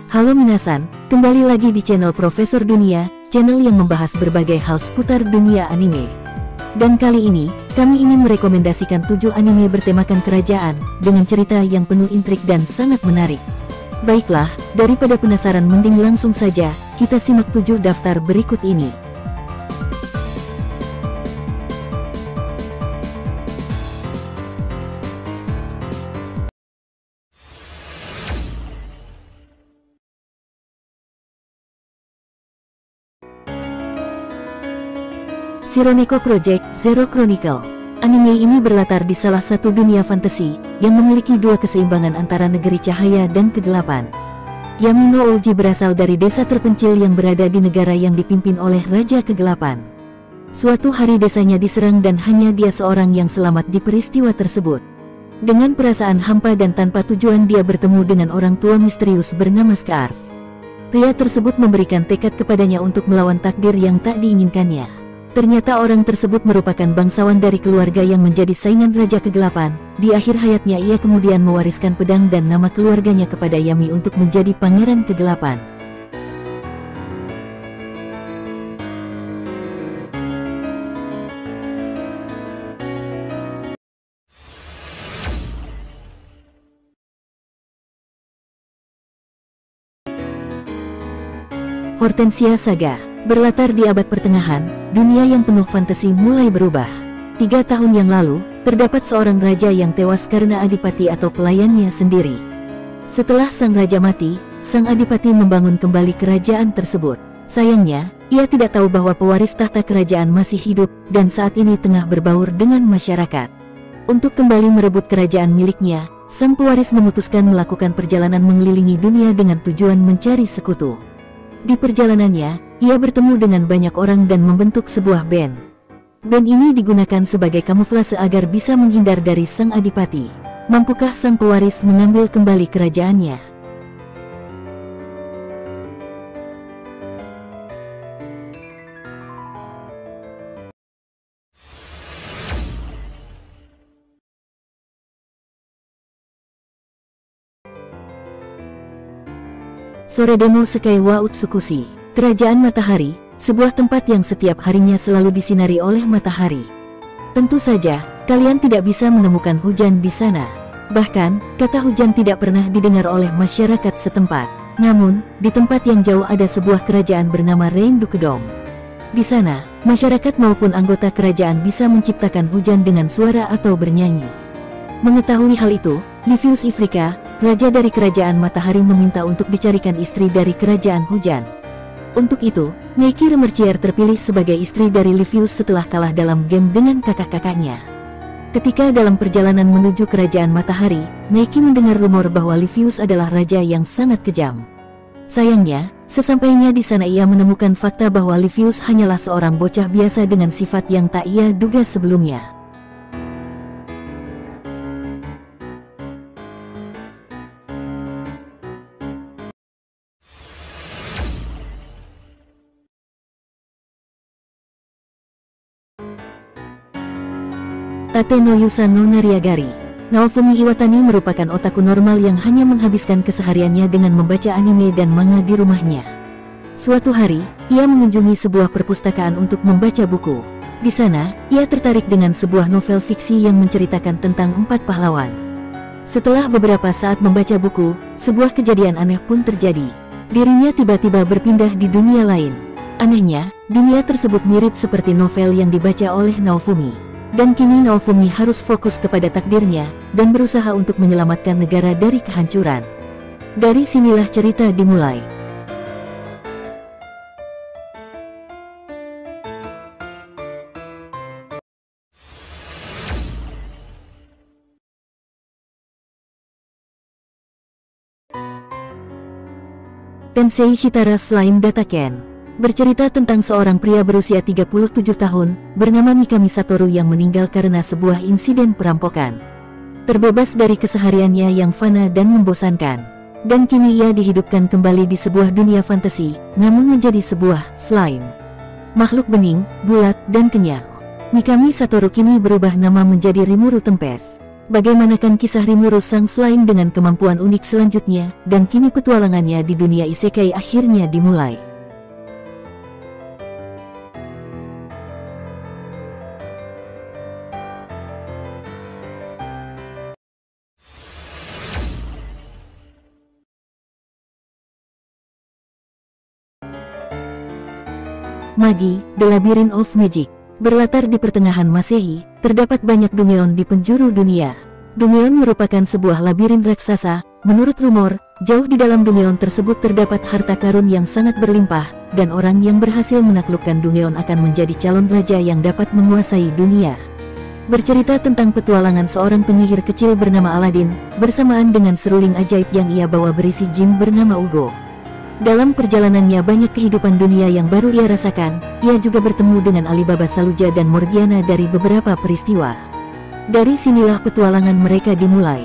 Halo minasan, kembali lagi di channel Profesor Dunia, channel yang membahas berbagai hal seputar dunia anime. Dan kali ini, kami ingin merekomendasikan 7 anime bertemakan kerajaan, dengan cerita yang penuh intrik dan sangat menarik. Baiklah, daripada penasaran mending langsung saja, kita simak 7 daftar berikut ini. Shironeko Project Zero Chronicle. Anime ini berlatar di salah satu dunia fantasi yang memiliki dua keseimbangan antara negeri cahaya dan kegelapan. Yamino Ouji berasal dari desa terpencil yang berada di negara yang dipimpin oleh Raja Kegelapan. Suatu hari desanya diserang dan hanya dia seorang yang selamat di peristiwa tersebut. Dengan perasaan hampa dan tanpa tujuan dia bertemu dengan orang tua misterius bernama Scars. Pria tersebut memberikan tekad kepadanya untuk melawan takdir yang tak diinginkannya. Ternyata orang tersebut merupakan bangsawan dari keluarga yang menjadi saingan Raja Kegelapan. Di akhir hayatnya ia kemudian mewariskan pedang dan nama keluarganya kepada Yami untuk menjadi Pangeran Kegelapan. Hortensia Saga. Berlatar di abad pertengahan, dunia yang penuh fantasi mulai berubah. 3 tahun yang lalu, terdapat seorang raja yang tewas karena adipati atau pelayannya sendiri. Setelah sang raja mati, sang adipati membangun kembali kerajaan tersebut. Sayangnya, ia tidak tahu bahwa pewaris tahta kerajaan masih hidup dan saat ini tengah berbaur dengan masyarakat. Untuk kembali merebut kerajaan miliknya, sang pewaris memutuskan melakukan perjalanan mengelilingi dunia dengan tujuan mencari sekutu. Di perjalanannya, ia bertemu dengan banyak orang dan membentuk sebuah band. Band ini digunakan sebagai kamuflase agar bisa menghindar dari sang adipati. Mampukah sang pewaris mengambil kembali kerajaannya? Soredemo Sekai wa Utsukushi. Kerajaan Matahari, sebuah tempat yang setiap harinya selalu disinari oleh matahari. Tentu saja, kalian tidak bisa menemukan hujan di sana. Bahkan, kata hujan tidak pernah didengar oleh masyarakat setempat. Namun, di tempat yang jauh ada sebuah kerajaan bernama Reindukedong. Di sana, masyarakat maupun anggota kerajaan bisa menciptakan hujan dengan suara atau bernyanyi. Mengetahui hal itu, Livius Ifrika, raja dari kerajaan Matahari meminta untuk dicarikan istri dari kerajaan hujan. Untuk itu, Neiki Remercier terpilih sebagai istri dari Livius setelah kalah dalam game dengan kakak-kakaknya. Ketika dalam perjalanan menuju kerajaan Matahari, Neiki mendengar rumor bahwa Livius adalah raja yang sangat kejam. Sayangnya, sesampainya di sana ia menemukan fakta bahwa Livius hanyalah seorang bocah biasa dengan sifat yang tak ia duga sebelumnya. Tate no Yusa no Nariagari. Naofumi Iwatani merupakan otaku normal yang hanya menghabiskan kesehariannya dengan membaca anime dan manga di rumahnya. Suatu hari, ia mengunjungi sebuah perpustakaan untuk membaca buku. Di sana, ia tertarik dengan sebuah novel fiksi yang menceritakan tentang 4 pahlawan. Setelah beberapa saat membaca buku, sebuah kejadian aneh pun terjadi. Dirinya tiba-tiba berpindah di dunia lain. Anehnya, dunia tersebut mirip seperti novel yang dibaca oleh Naofumi. Dan kini Naofumi harus fokus kepada takdirnya, dan berusaha untuk menyelamatkan negara dari kehancuran. Dari sinilah cerita dimulai. Tensei Shitara Slime Dataken. Bercerita tentang seorang pria berusia 37 tahun, bernama Mikami Satoru yang meninggal karena sebuah insiden perampokan. Terbebas dari kesehariannya yang fana dan membosankan. Dan kini ia dihidupkan kembali di sebuah dunia fantasi, namun menjadi sebuah slime. Makhluk bening, bulat, dan kenyal. Mikami Satoru kini berubah nama menjadi Rimuru Tempest. Bagaimanakah kisah Rimuru sang slime dengan kemampuan unik selanjutnya, dan kini petualangannya di dunia isekai akhirnya dimulai. Magi, The Labyrinth of Magic. Berlatar di pertengahan Masehi, terdapat banyak Dungeon di penjuru dunia. Dungeon merupakan sebuah labirin raksasa. Menurut rumor, jauh di dalam Dungeon tersebut terdapat harta karun yang sangat berlimpah, dan orang yang berhasil menaklukkan Dungeon akan menjadi calon raja yang dapat menguasai dunia. Bercerita tentang petualangan seorang penyihir kecil bernama Aladin, bersamaan dengan seruling ajaib yang ia bawa berisi jin bernama Ugo. Dalam perjalanannya banyak kehidupan dunia yang baru ia rasakan. Ia juga bertemu dengan Alibaba Saluja dan Morgiana dari beberapa peristiwa. Dari sinilah petualangan mereka dimulai.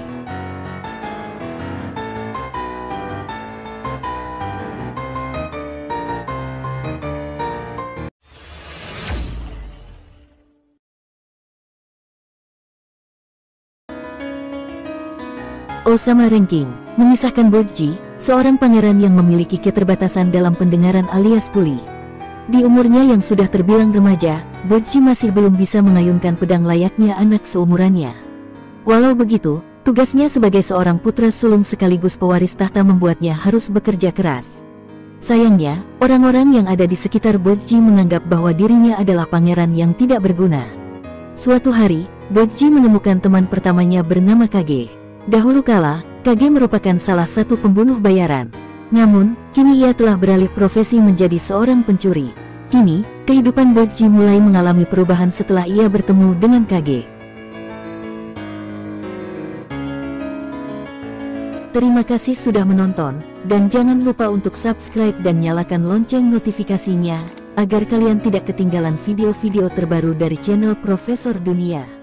Osama Ranking mengisahkan Bojji, seorang pangeran yang memiliki keterbatasan dalam pendengaran alias tuli. Di umurnya yang sudah terbilang remaja, Bojji masih belum bisa mengayunkan pedang layaknya anak seumurannya. Walau begitu, tugasnya sebagai seorang putra sulung sekaligus pewaris tahta membuatnya harus bekerja keras. Sayangnya, orang-orang yang ada di sekitar Bojji menganggap bahwa dirinya adalah pangeran yang tidak berguna. Suatu hari, Bojji menemukan teman pertamanya bernama Kage. Dahulu kala, Kage merupakan salah satu pembunuh bayaran. Namun, kini ia telah beralih profesi menjadi seorang pencuri. Kini, kehidupan Bojji mulai mengalami perubahan setelah ia bertemu dengan Kage. Terima kasih sudah menonton, dan jangan lupa untuk subscribe dan nyalakan lonceng notifikasinya, agar kalian tidak ketinggalan video-video terbaru dari channel Profesor Dunia.